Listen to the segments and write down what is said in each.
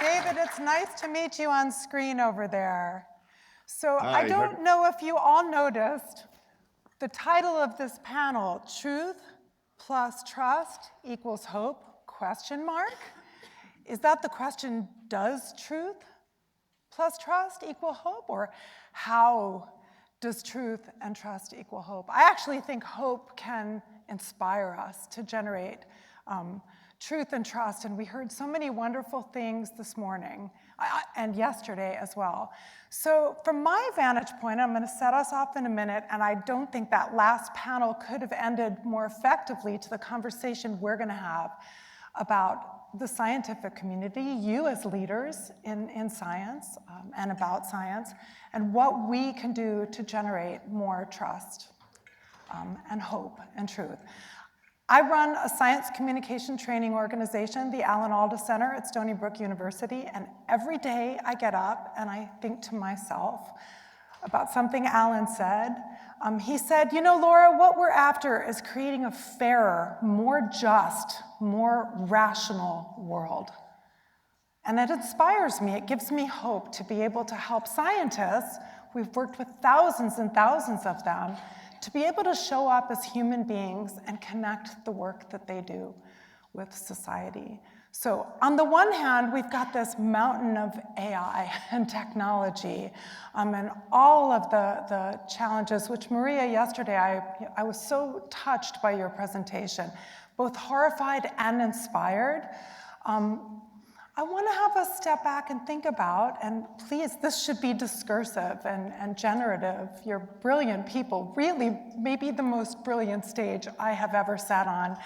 David, it's nice to meet you on screen over there. So Hi, I don't know if you all noticed the title of this panel, Truth plus Trust equals Hope, ? Is that the question, does truth plus trust equal hope? Or how does truth and trust equal hope? I actually think hope can inspire us to generate truth and trust, and we heard so many wonderful things this morning and yesterday as well. So from my vantage point, I'm going to set us off in a minute, and I don't think that last panel could have ended more effectively to the conversation we're going to have about the scientific community, you as leaders in science and about science, and what we can do to generate more trust and hope and truth. I run a science communication training organization, the Alan Alda Center at Stony Brook University, and every day I get up and I think to myself about something Alan said. He said, you know, Laura, what we're after is creating a fairer, more just, more rational world. And it inspires me, it gives me hope to be able to help scientists, we've worked with thousands and thousands of them, to be able to show up as human beings and connect the work that they do with society. So on the one hand, we've got this mountain of AI and technology and all of the challenges, which Maria, yesterday, I was so touched by your presentation, both horrified and inspired. I want to have us step back and think about, and please, this should be discursive and generative. You're brilliant people, really maybe the most brilliant stage I have ever sat on.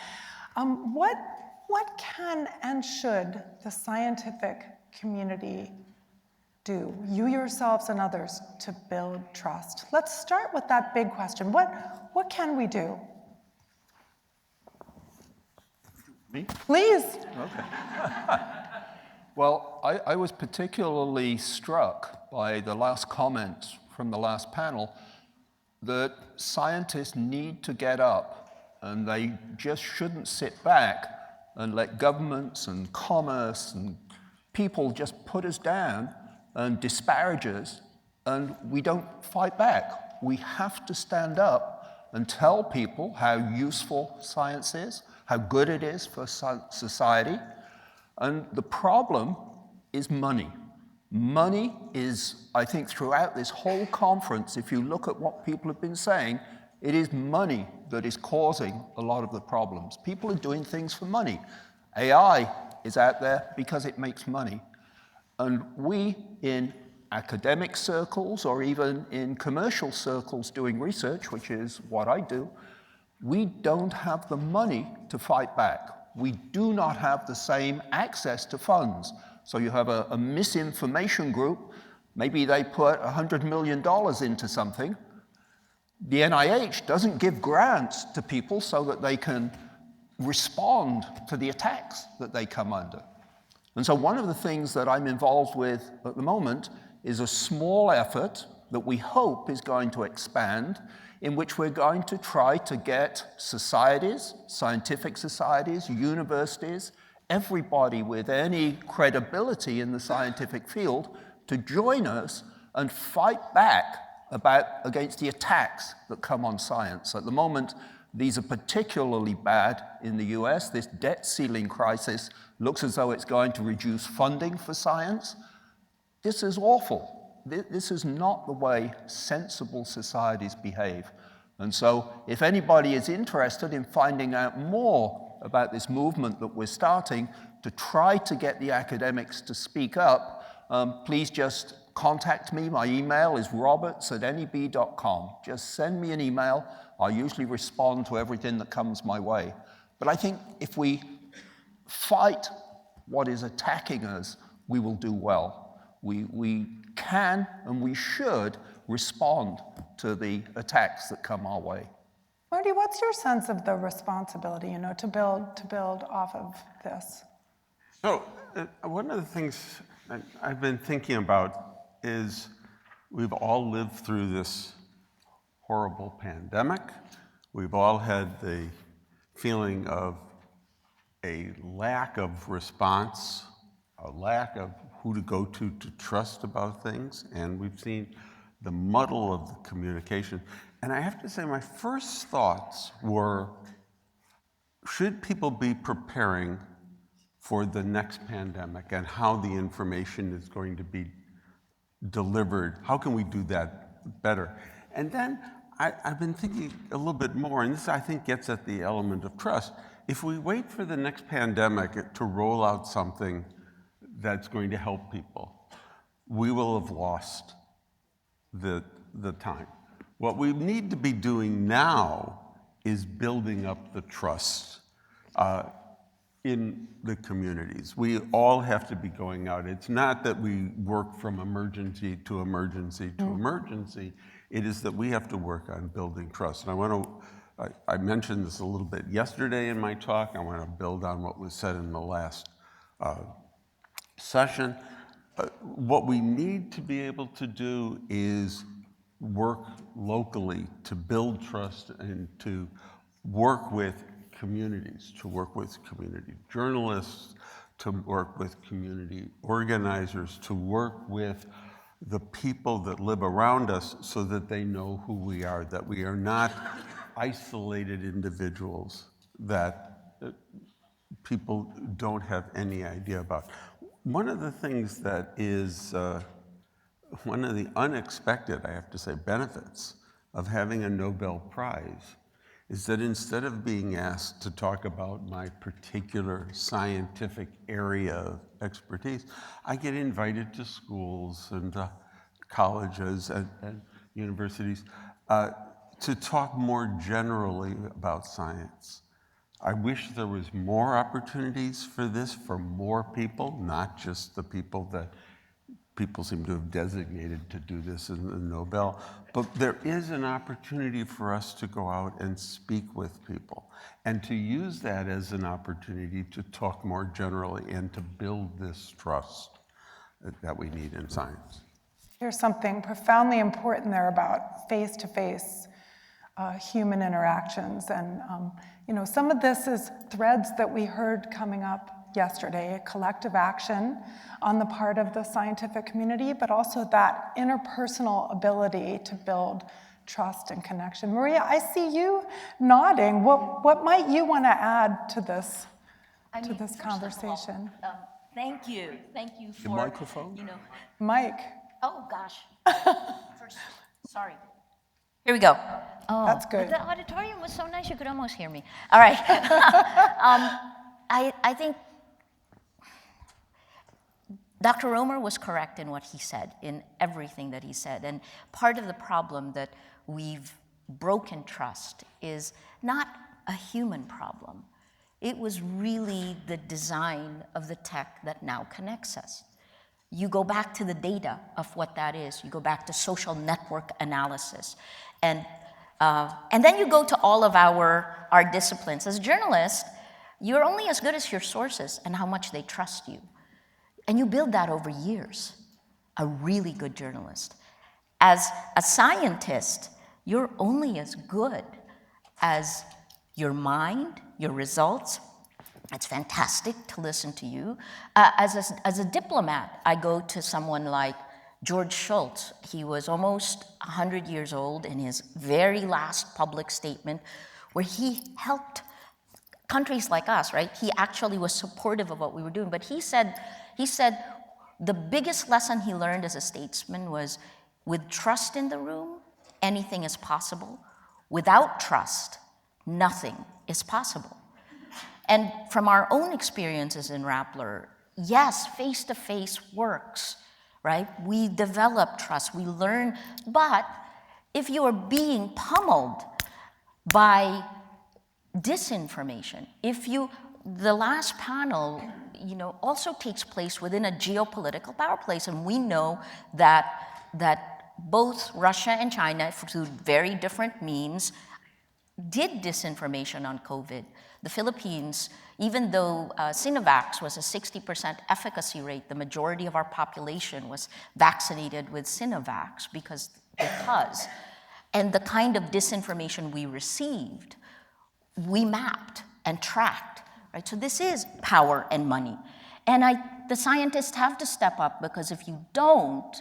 What can and should the scientific community do, you yourselves and others, to build trust? Let's start with that big question. What can we do? Me? Please. Okay. Well, I was particularly struck by the last comments from the last panel that scientists need to get up and they just shouldn't sit back and let governments and commerce and people just put us down and disparage us, and we don't fight back. We have to stand up and tell people how useful science is, how good it is for society. And the problem is money. Money is, I think, throughout this whole conference, if you look at what people have been saying, it is money that is causing a lot of the problems. People are doing things for money. AI is out there because it makes money. And we, in academic circles or even in commercial circles doing research, which is what I do, we don't have the money to fight back. We do not have the same access to funds. So you have a misinformation group, maybe they put $100 million into something. The NIH doesn't give grants to people so that they can respond to the attacks that they come under. And so one of the things that I'm involved with at the moment is a small effort that we hope is going to expand, in which we're going to try to get societies, scientific societies, universities, everybody with any credibility in the scientific field to join us and fight back against the attacks that come on science. At the moment, these are particularly bad in the US. This debt ceiling crisis looks as though it's going to reduce funding for science. This is awful. This is not the way sensible societies behave. And so if anybody is interested in finding out more about this movement that we're starting to try to get the academics to speak up, please just contact me. My email is roberts@neb.com. Just send me an email. I usually respond to everything that comes my way. But I think if we fight what is attacking us, we will do well. We can and we should respond to the attacks that come our way. Marty, what's your sense of the responsibility, to build off of this? So one of the things I've been thinking about is we've all lived through this horrible pandemic. We've all had the feeling of a lack of response a lack of who to go to trust about things, and we've seen the muddle of the communication. And I have to say, my first thoughts were, should people be preparing for the next pandemic and how the information is going to be delivered? How can we do that better? And then I've been thinking a little bit more, and this I think gets at the element of trust. If we wait for the next pandemic to roll out something that's going to help people, we will have lost the time. What we need to be doing now is building up the trust in the communities. We all have to be going out. It's not that we work from emergency to emergency to emergency. It is that we have to work on building trust. And I mentioned this a little bit yesterday in my talk. I want to build on what was said in the last session. What we need to be able to do is work locally to build trust and to work with communities, to work with community journalists, to work with community organizers, to work with the people that live around us so that they know who we are, that we are not isolated individuals that people don't have any idea about. One of the things that is one of the unexpected, I have to say, benefits of having a Nobel Prize is that instead of being asked to talk about my particular scientific area of expertise, I get invited to schools and colleges and universities to talk more generally about science. I wish there was more opportunities for this for more people, not just the people that people seem to have designated to do this in the Nobel. But there is an opportunity for us to go out and speak with people and to use that as an opportunity to talk more generally and to build this trust that we need in science. There's something profoundly important there about face-to-face human interactions. And some of this is threads that we heard coming up yesterday, a collective action on the part of the scientific community, but also that interpersonal ability to build trust and connection. Maria, I see you nodding. What might you want to add to this conversation? Thank you for The microphone? Mike. Oh gosh. Sorry. Here we go. Oh, That's good. The auditorium was so nice you could almost hear me. All right. I think Dr. Romer was correct in what he said, in everything that he said. And part of the problem that we've broken trust is not a human problem. It was really the design of the tech that now connects us. You go back to the data of what that is. You go back to social network analysis. And then you go to all of our disciplines. As journalists, you're only as good as your sources and how much they trust you. And you build that over years, a really good journalist. As a scientist, you're only as good as your mind, your results. It's fantastic to listen to you. As a diplomat, I go to someone like George Shultz. He was almost 100 years old in his very last public statement where he helped countries like us, right? He actually was supportive of what we were doing. But he said the biggest lesson he learned as a statesman was, with trust in the room, anything is possible. Without trust, nothing is possible. And from our own experiences in Rappler, yes, face-to-face works, right? We develop trust, we learn, but if you are being pummeled by disinformation, the last panel, also takes place within a geopolitical power place, and we know that both Russia and China, through very different means, did disinformation on COVID. The Philippines, even though Sinovac was a 60% efficacy rate, the majority of our population was vaccinated with Sinovac because. And the kind of disinformation we received, we mapped and tracked, right? So this is power and money. And the scientists have to step up, because if you don't,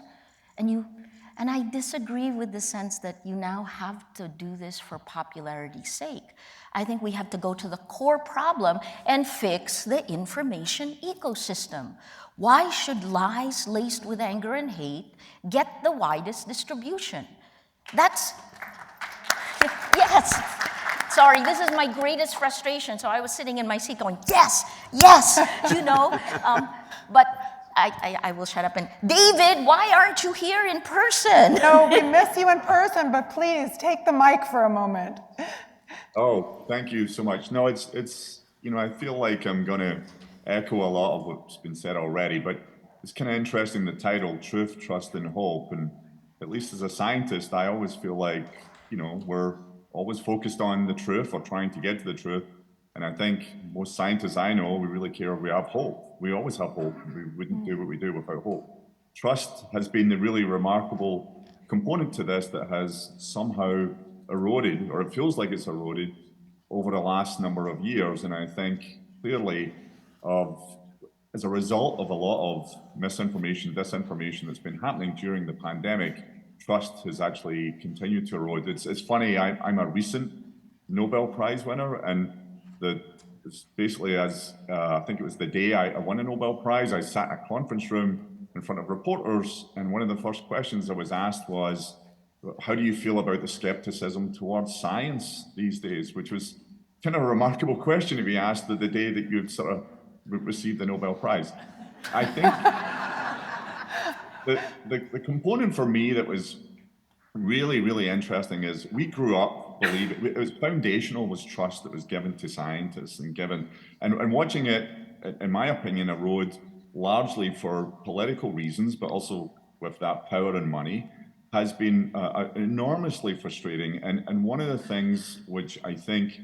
and I disagree with the sense that you now have to do this for popularity's sake. I think we have to go to the core problem and fix the information ecosystem. Why should lies laced with anger and hate get the widest distribution? That's, yes. Sorry, this is my greatest frustration. So I was sitting in my seat going, yes, yes, you know. But I will shut up. And David, why aren't you here in person? No, we miss you in person, but please take the mic for a moment. Oh, thank you so much. No, it's you know, I feel like I'm going to echo a lot of what's been said already, but it's kind of interesting, the title, Truth, Trust, and Hope. And at least as a scientist, I always feel like, you know, we're always focused on the truth or trying to get to the truth. And I think most scientists I know, we really care if we have hope. We always have hope. We wouldn't do what we do without hope. Trust has been the really remarkable component to this that has somehow eroded, or it feels like it's eroded, over the last number of years. And I think clearly as a result of a lot of misinformation, disinformation that's been happening during the pandemic, trust has actually continued to erode. It's funny, I'm a recent Nobel Prize winner, and it's basically as, I think it was the day I won a Nobel Prize, I sat in a conference room in front of reporters, and one of the first questions I was asked was, how do you feel about the skepticism towards science these days? Which was kind of a remarkable question to be asked the day that you'd sort of received the Nobel Prize. I think the component for me that was really, really interesting is we grew up believing it was foundational, was trust that was given to scientists and watching it, in my opinion, erode largely for political reasons, but also with that power and money, has been enormously frustrating. And one of the things which I think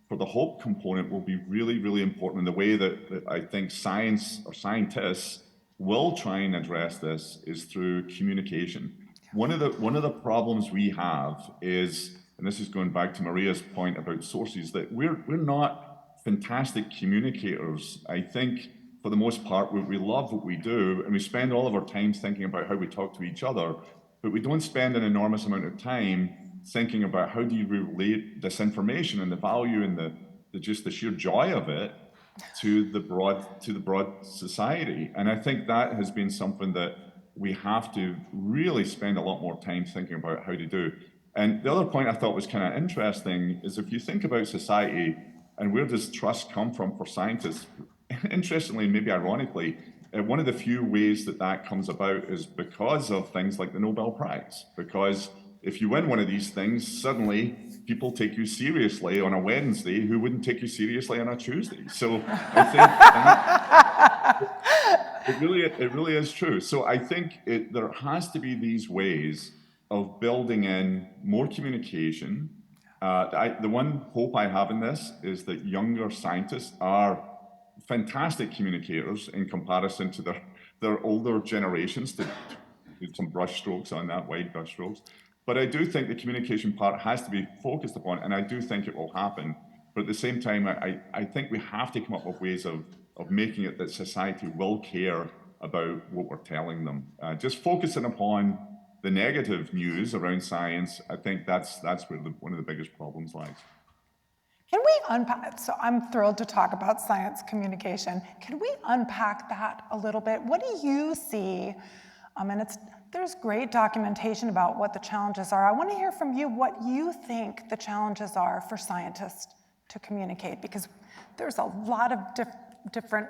for the hope component will be really, really important in the way that I think science or scientists will try and address this is through communication. One of the problems we have is, and this is going back to Maria's point about sources, that we're not fantastic communicators. I think for the most part, we love what we do, and we spend all of our time thinking about how we talk to each other, but we don't spend an enormous amount of time thinking about how do you relate this information and the value and the sheer joy of it to the broad society. And I think that has been something that we have to really spend a lot more time thinking about how to do. And the other point I thought was kind of interesting is if you think about society and where does trust come from for scientists, interestingly, maybe ironically, one of the few ways that comes about is because of things like the Nobel Prize. Because if you win one of these things, suddenly people take you seriously on a Wednesday who wouldn't take you seriously on a Tuesday. So I think it really is true. So I think there has to be these ways of building in more communication. The one hope I have in this is that younger scientists are fantastic communicators in comparison to their older generations, to do some brush strokes on that, wide brush strokes. But I do think the communication part has to be focused upon, and I do think it will happen. But at the same time, I think we have to come up with ways of making it that society will care about what we're telling them. Just focusing upon the negative news around science, I think that's where one of the biggest problems lies. Can we unpack, so I'm thrilled to talk about science communication. Can we unpack that a little bit? What do you see? And there's great documentation about what the challenges are. I want to hear from you what you think the challenges are for scientists to communicate, because there's a lot of different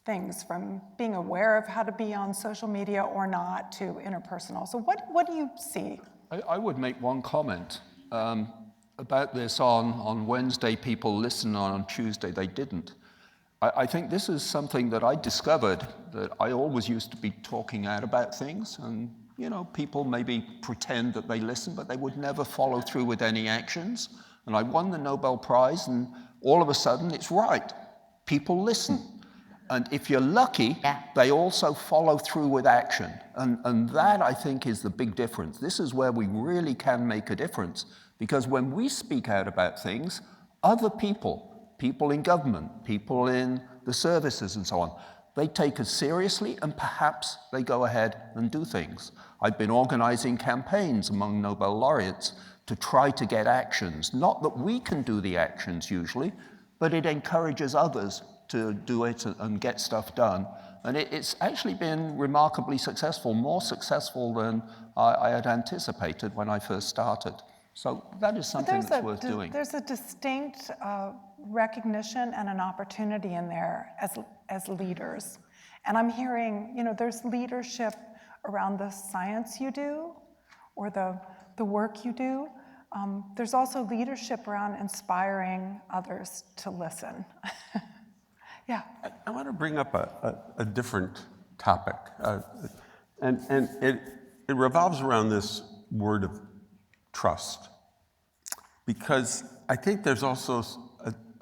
things, from being aware of how to be on social media or not to interpersonal. So what do you see? I would make one comment about this on Wednesday, people listen, on Tuesday they didn't. I think this is something that I discovered, that I always used to be talking out about things, and you know, people maybe pretend that they listen, but they would never follow through with any actions. And I won the Nobel Prize, and all of a sudden it's right. People listen. And if you're lucky, they also follow through with action. And that, I think, is the big difference. This is where we really can make a difference. Because when we speak out about things, other people in government, people in the services and so on, they take us seriously and perhaps they go ahead and do things. I've been organizing campaigns among Nobel laureates to try to get actions. Not that we can do the actions usually, but it encourages others to do it and get stuff done. And it's actually been remarkably successful, more successful than I had anticipated when I first started. So that is something that's worth doing. There's a distinct recognition and an opportunity in there as leaders. And I'm hearing, there's leadership around the science you do or the work you do. There's also leadership around inspiring others to listen. Yeah. I want to bring up a different topic. And it revolves around this word of trust. Because I think there's also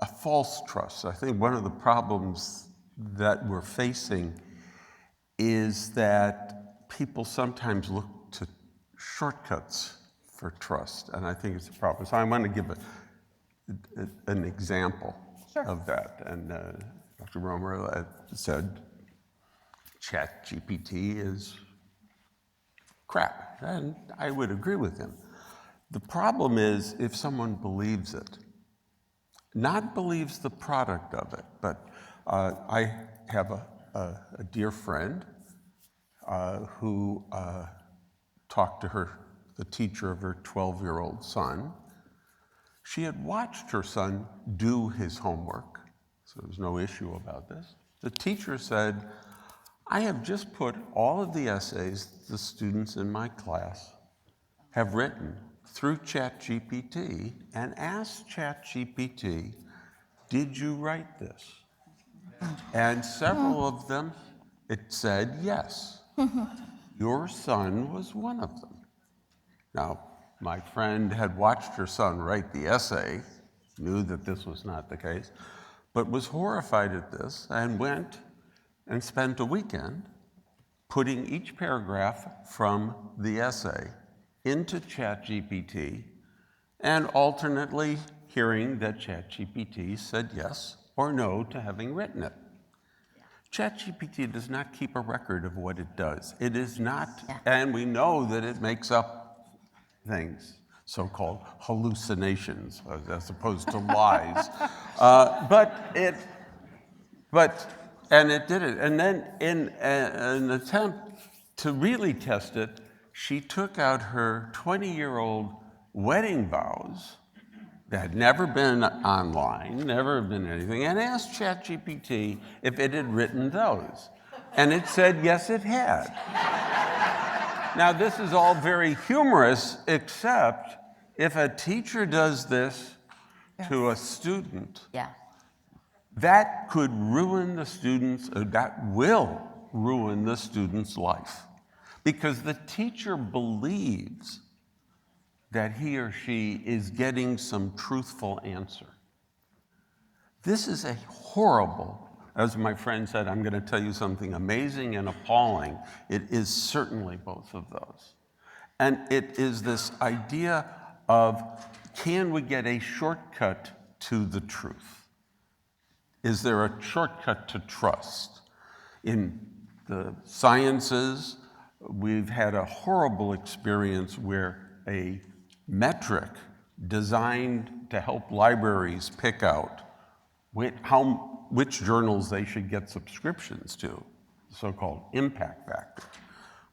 a false trust. I think one of the problems that we're facing is that people sometimes look to shortcuts for trust, and I think it's a problem. So I want to give an example of that. And Dr. Romer said ChatGPT is crap, and I would agree with him. The problem is if someone believes it, not believes the product of it, but I have a dear friend who talked to the teacher of her 12-year-old son. She had watched her son do his homework, so there's no issue about this. The teacher said, I have just put all of the essays the students in my class have written through ChatGPT and asked ChatGPT, did you write this? And several of them, it said yes. Your son was one of them. Now, my friend had watched her son write the essay, knew that this was not the case, but was horrified at this and went and spent a weekend putting each paragraph from the essay into ChatGPT and alternately hearing that ChatGPT said yes or no to having written it. ChatGPT does not keep a record of what it does. It is not, and we know that it makes up things, so-called hallucinations, as opposed to lies. And it did it. And then in an attempt to really test it, she took out her 20-year-old wedding vows that had never been online, never been anything, and asked ChatGPT if it had written those. And it said, yes, it had. Now, this is all very humorous, except if a teacher does this to a student, that could ruin the student's, that will ruin the student's life. Because the teacher believes that he or she is getting some truthful answer. This is a horrible, as my friend said, I'm going to tell you something amazing and appalling. It is certainly both of those. And it is this idea of, can we get a shortcut to the truth? Is there a shortcut to trust? In the sciences, we've had a horrible experience where a metric designed to help libraries pick out which journals they should get subscriptions to, the so-called impact factor,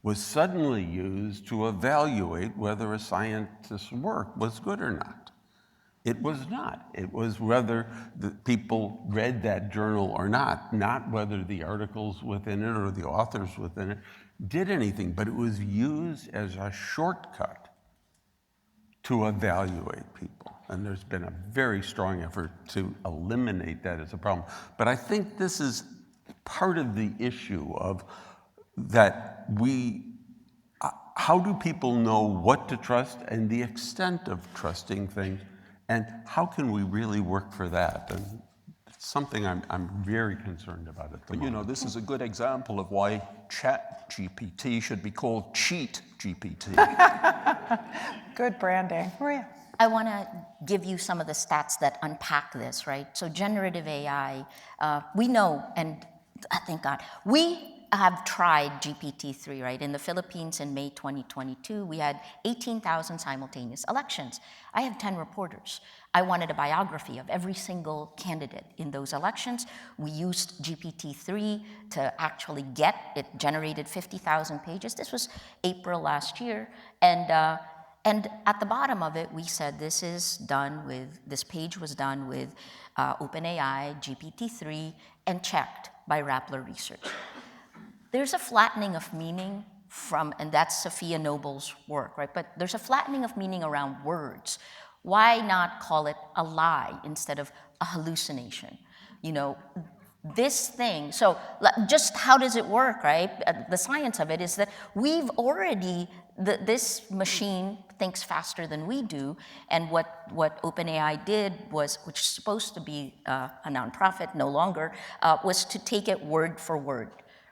was suddenly used to evaluate whether a scientist's work was good or not. It was not. It was whether the people read that journal or not whether the articles within it or the authors within it did anything, but it was used as a shortcut to evaluate people. And there's been a very strong effort to eliminate that as a problem. But I think this is part of the issue of that how do people know what to trust and the extent of trusting things, and how can we really work for that? And it's something I'm very concerned about at the moment. This is a good example of why ChatGPT should be called Cheat GPT. Good branding. Maria. I want to give you some of the stats that unpack this, right? So generative AI, we know, and Thank God. We have tried GPT-3, right? In the Philippines in May 2022, we had 18,000 simultaneous elections. I have 10 reporters. I wanted a biography of every single candidate in those elections. We used GPT-3 to actually it generated 50,000 pages. This was April last year. And at the bottom of it, we said this page was done with OpenAI, GPT-3, and checked by Rappler Research. There's a flattening of meaning and that's Sophia Nobel's work, right? But there's a flattening of meaning around words. Why not call it a lie instead of a hallucination? This thing, so just how does it work, right? The science of it is that we've already, this machine thinks faster than we do, and what OpenAI did was, which is supposed to be a nonprofit, no longer, was to take it word for word,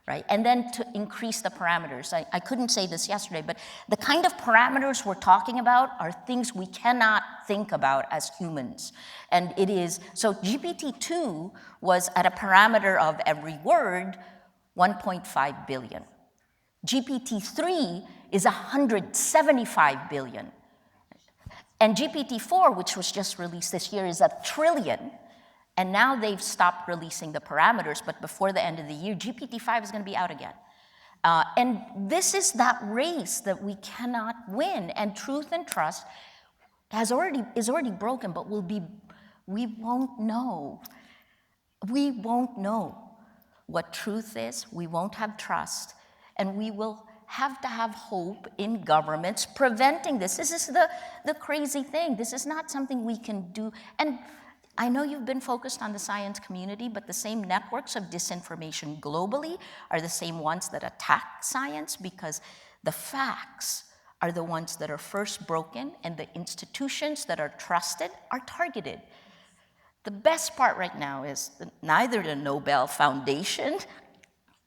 right? And then to increase the parameters. I couldn't say this yesterday, but the kind of parameters we're talking about are things we cannot think about as humans. And it is, so GPT-2 was at a parameter of every word, 1.5 billion. GPT-3 is 175 billion. And GPT-4, which was just released this year, is 1 trillion. And now they've stopped releasing the parameters, but before the end of the year, GPT-5 is going to be out again. And this is that race that we cannot win. And truth and trust is already broken, but we won't know. We won't know what truth is. We won't have trust. And we will have to have hope in governments preventing this. This is the crazy thing. This is not something we can do. And I know you've been focused on the science community, but the same networks of disinformation globally are the same ones that attack science, because the facts are the ones that are first broken, and the institutions that are trusted are targeted. The best part right now is that neither the Nobel Foundation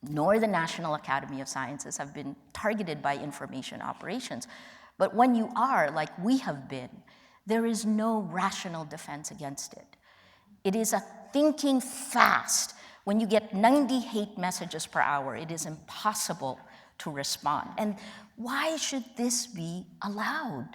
nor the National Academy of Sciences have been targeted by information operations. But when you are, like we have been, there is no rational defense against it. It is a thinking fast. When you get 90 hate messages per hour, it is impossible to respond. And why should this be allowed?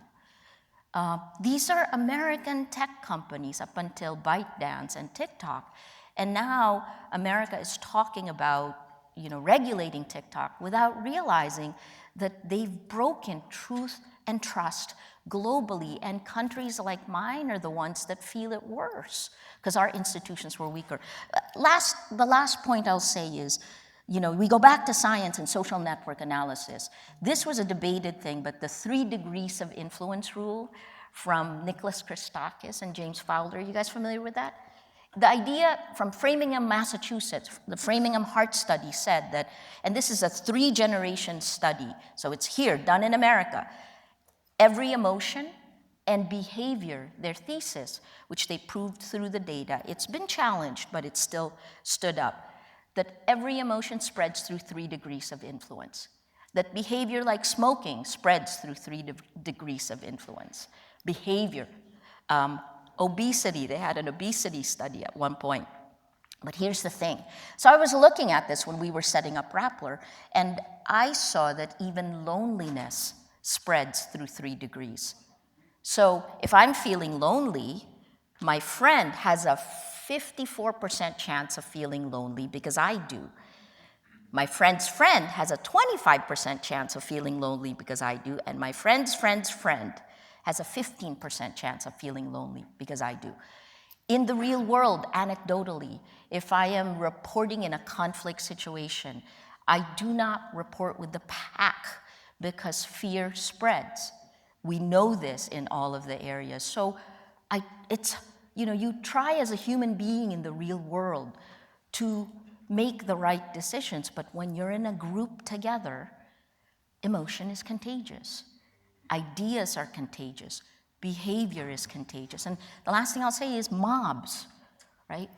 These are American tech companies up until ByteDance and TikTok. And now America is talking about regulating TikTok without realizing that they've broken truth and trust globally, and countries like mine are the ones that feel it worse because our institutions were weaker. The last point I'll say is, we go back to science and social network analysis. This was a debated thing, but the 3 degrees of influence rule from Nicholas Christakis and James Fowler, you guys familiar with that? The idea from Framingham, Massachusetts, the Framingham Heart Study said that, and this is a 3-generation study, so it's here, done in America, every emotion and behavior, their thesis, which they proved through the data, it's been challenged, but it still stood up, that every emotion spreads through 3 degrees of influence, that behavior like smoking spreads through 3 degrees of influence, behavior, obesity, they had an obesity study at one point. But here's the thing. So I was looking at this when we were setting up Rappler, and I saw that even loneliness spreads through 3 degrees. So if I'm feeling lonely, my friend has a 54% chance of feeling lonely because I do. My friend's friend has a 25% chance of feeling lonely because I do, and my friend's friend's friend has a 15% chance of feeling lonely because I do. In the real world, anecdotally, if I am reporting in a conflict situation, I do not report with the pack because fear spreads. We know this in all of the areas. So you try as a human being in the real world to make the right decisions, but when you're in a group together, emotion is contagious. Ideas are contagious. Behavior is contagious. And the last thing I'll say is mobs, right?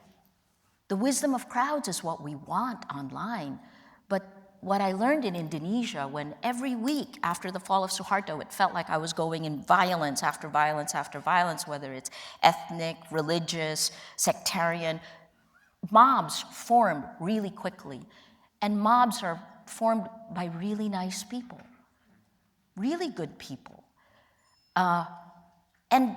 The wisdom of crowds is what we want online. But what I learned in Indonesia, when every week after the fall of Suharto, it felt like I was going in violence after violence after violence, whether it's ethnic, religious, sectarian. mobs formed really quickly, and mobs are formed by really nice people, really good people. And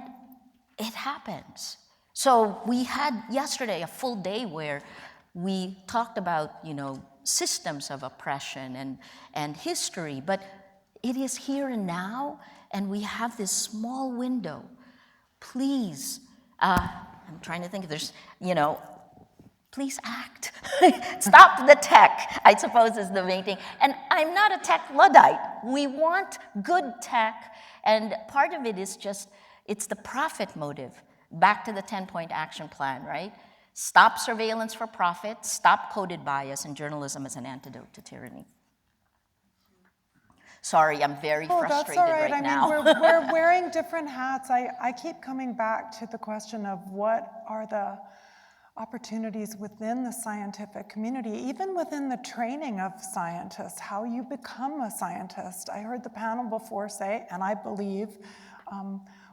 it happens. So we had yesterday a full day where we talked about, systems of oppression and history, but it is here and now, and we have this small window. Please, I'm trying to think if there's, please act. Stop the tech, I suppose, is the main thing. And I'm not a tech Luddite. We want good tech, and part of it is just, it's the profit motive. Back to the 10-point action plan, right? Stop surveillance for profit, stop coded bias, and journalism as an antidote to tyranny. Sorry, I'm very frustrated that's all right. right now. We're wearing different hats. I keep coming back to the question of what are the opportunities within the scientific community, even within the training of scientists, how you become a scientist. I heard the panel before say, and I believe,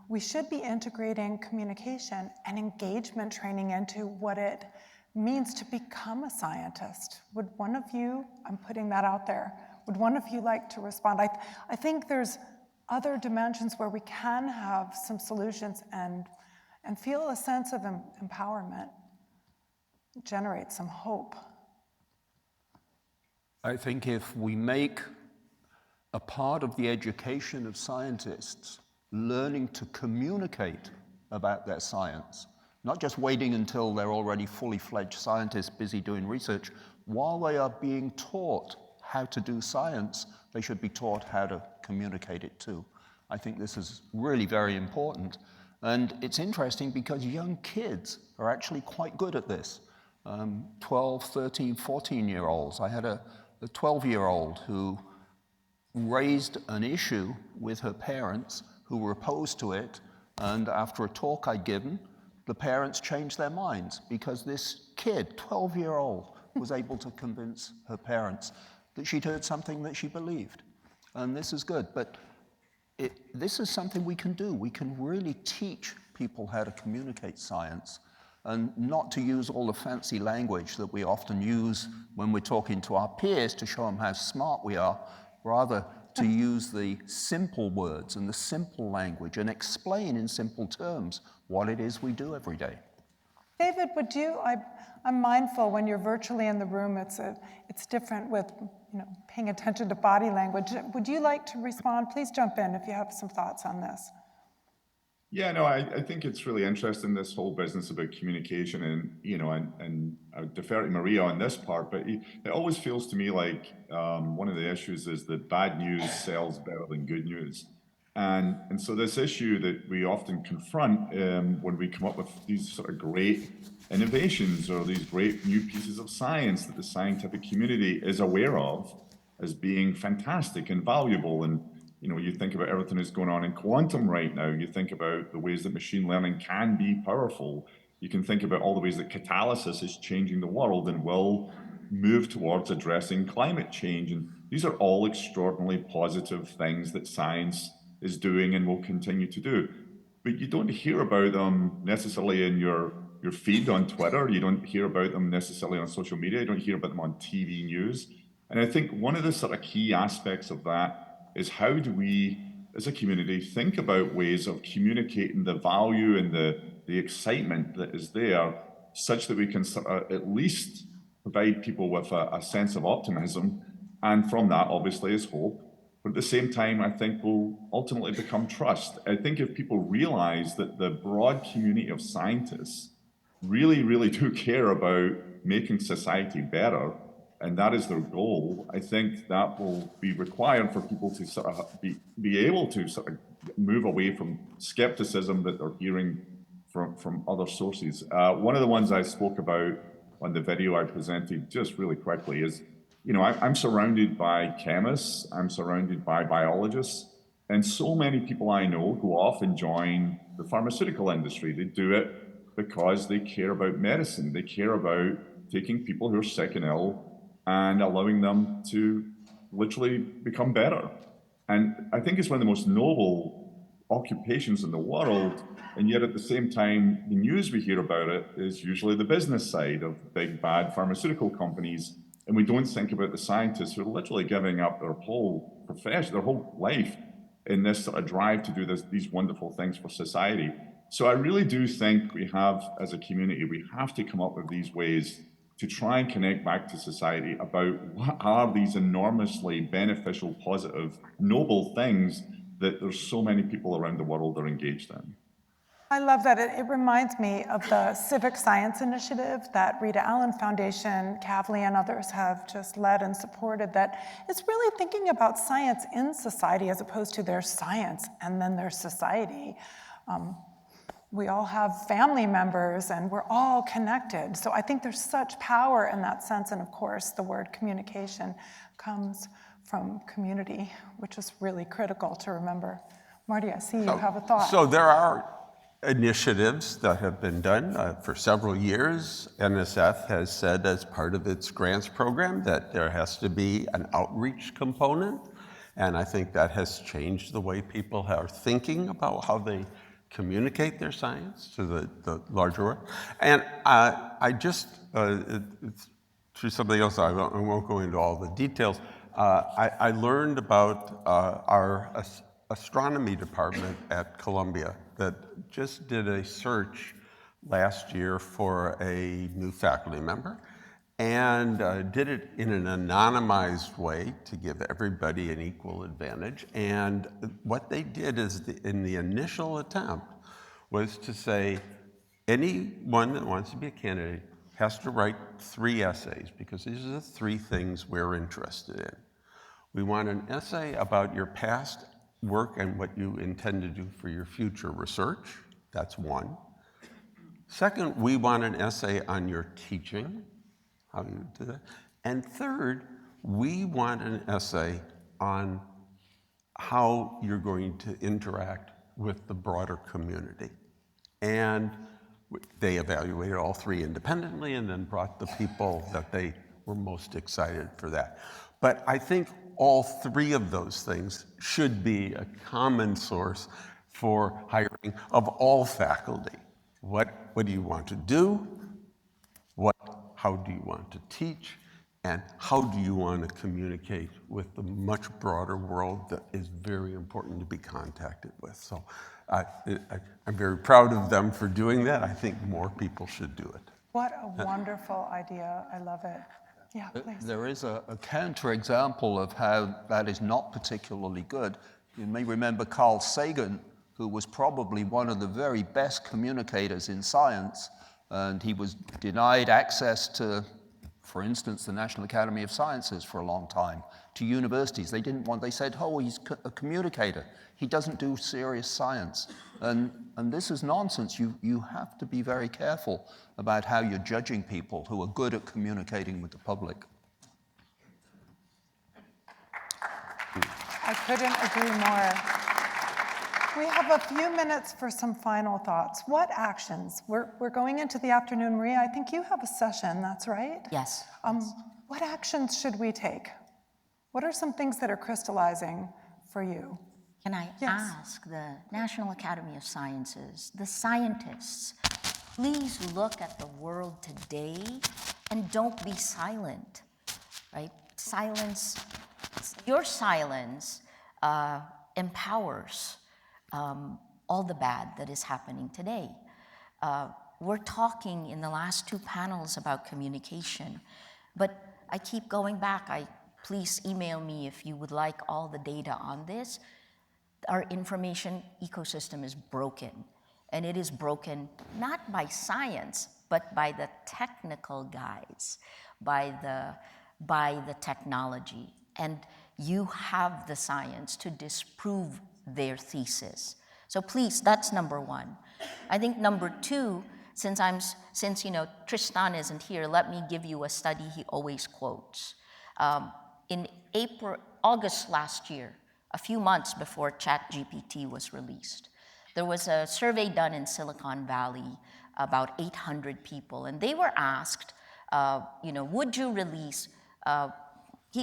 we should be integrating communication and engagement training into what it means to become a scientist. Would one of you, I'm putting that out there, would one of you like to respond? I think there's other dimensions where we can have some solutions and feel a sense of empowerment, generate some hope. I think if we make a part of the education of scientists learning to communicate about their science, not just waiting until they're already fully fledged scientists busy doing research, while they are being taught how to do science, they should be taught how to communicate it too. I think this is really very important. And it's interesting because young kids are actually quite good at this. 12, 13, 14-year-olds. I had a 12-year-old who raised an issue with her parents who were opposed to it, and after a talk I'd given, the parents changed their minds because this kid, 12-year-old, was able to convince her parents that she'd heard something that she believed. And this is good, but this is something we can do. We can really teach people how to communicate science and not to use all the fancy language that we often use when we're talking to our peers to show them how smart we are, rather to use the simple words and the simple language and explain in simple terms what it is we do every day. David, would you, I'm mindful when you're virtually in the room, it's different with paying attention to body language. Would you like to respond? Please jump in if you have some thoughts on this. Yeah, no, I think it's really interesting, this whole business about communication, and I would defer to Maria on this part, but it always feels to me like one of the issues is that bad news sells better than good news. And so this issue that we often confront when we come up with these sort of great innovations or these great new pieces of science that the scientific community is aware of as being fantastic and valuable. And you think about everything that's going on in quantum right now. You think about the ways that machine learning can be powerful. You can think about all the ways that catalysis is changing the world and will move towards addressing climate change. And these are all extraordinarily positive things that science is doing and will continue to do. But you don't hear about them necessarily in your feed on Twitter. You don't hear about them necessarily on social media. You don't hear about them on TV news. And I think one of the sort of key aspects of that is how do we, as a community, think about ways of communicating the value and the excitement that is there, such that we can sort of at least provide people with a sense of optimism, and from that, obviously, is hope. But at the same time, I think will ultimately become trust. I think if people realize that the broad community of scientists really, really do care about making society better, and that is their goal, I think that will be required for people to sort of be able to sort of move away from skepticism that they're hearing from other sources. One of the ones I spoke about on the video I presented just really quickly is, I'm surrounded by chemists, I'm surrounded by biologists, and so many people I know go off and join the pharmaceutical industry. They do it because they care about medicine. They care about taking people who are sick and ill and allowing them to literally become better. And I think it's one of the most noble occupations in the world, and yet at the same time, the news we hear about it is usually the business side of big bad pharmaceutical companies, and we don't think about the scientists who are literally giving up their whole profession, their whole life in this sort of drive to do these wonderful things for society. So I really do think we have, as a community, we have to come up with these ways to try and connect back to society about what are these enormously beneficial, positive, noble things that there's so many people around the world that are engaged in. I love that. It reminds me of the Civic Science Initiative that Rita Allen Foundation, Kavli, and others have just led and supported, that it's really thinking about science in society as opposed to their science and then their society. We all have family members and we're all connected. So I think there's such power in that sense. And of course, the word communication comes from community, which is really critical to remember. Marty, I see you have a thought. So there are initiatives that have been done for several years. NSF has said as part of its grants program that there has to be an outreach component. And I think that has changed the way people are thinking about how they communicate their science to the larger world. And I just, through something else, I won't go into all the details, I learned about our astronomy department at Columbia that just did a search last year for a new faculty member and did it in an anonymized way to give everybody an equal advantage. And what they did is, in the initial attempt, was to say anyone that wants to be a candidate has to write 3 essays, because these are the 3 things we're interested in. We want an essay about your past work and what you intend to do for your future research. That's 1. Second, we want an essay on your teaching, how you do that. And third, we want an essay on how you're going to interact with the broader community. And they evaluated all 3 independently and then brought the people that they were most excited for that. But I think all 3 of those things should be a common source for hiring of all faculty. What do you want to do? How do you want to teach? And how do you want to communicate with the much broader world that is very important to be contacted with? So I'm very proud of them for doing that. I think more people should do it. What a wonderful idea. I love it. Yeah, please. There is a counterexample of how that is not particularly good. You may remember Carl Sagan, who was probably one of the very best communicators in science, and he was denied access to, for instance, the National Academy of Sciences for a long time, to universities. They said, oh, he's a communicator. He doesn't do serious science. And this is nonsense. You have to be very careful about how you're judging people who are good at communicating with the public. I couldn't agree more. We have a few minutes for some final thoughts. What actions? We're going into the afternoon. Maria, I think you have a session, that's right? Yes. What actions should we take? What are some things that are crystallizing for you? Can I Yes. ask the National Academy of Sciences, the scientists, please look at the world today and don't be silent, right? Silence, your silence empowers all the bad that is happening today. We're talking in the last 2 panels about communication, but I keep going back. Please email me if you would like all the data on this. Our information ecosystem is broken, and it is broken not by science, but by the technical guys, by the technology. And you have the science to disprove their thesis. So please, that's number 1. I think number 2, since Tristan isn't here, let me give you a study he always quotes. In August last year, a few months before ChatGPT was released, there was a survey done in Silicon Valley, about 800 people, and they were asked, would you release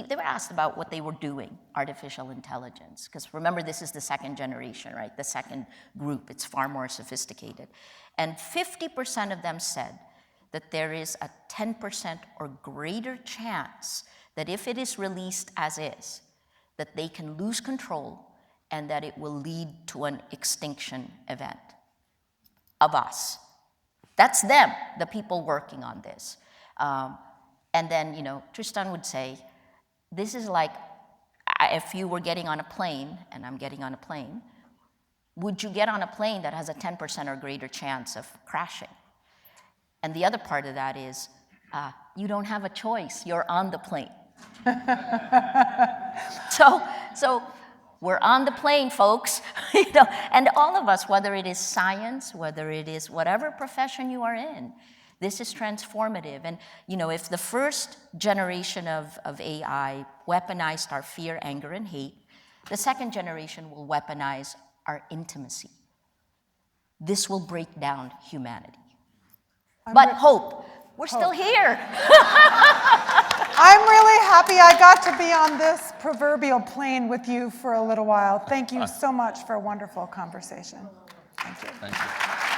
they were asked about what they were doing, artificial intelligence, because remember, this is the second generation, right? The second group, it's far more sophisticated. And 50% of them said that there is a 10% or greater chance that if it is released as is, that they can lose control and that it will lead to an extinction event of us. That's them, the people working on this. And then, Tristan would say, this is like if you were getting on a plane, and I'm getting on a plane, would you get on a plane that has a 10% or greater chance of crashing? And the other part of that is, you don't have a choice, you're on the plane. So we're on the plane, folks, and all of us, whether it is science, whether it is whatever profession you are in, this is transformative. And if the first generation of AI weaponized our fear, anger, and hate, the second generation will weaponize our intimacy. This will break down humanity. But hope, we're still here. I'm really happy I got to be on this proverbial plane with you for a little while. Thank you so much for a wonderful conversation. Thank you. Thank you.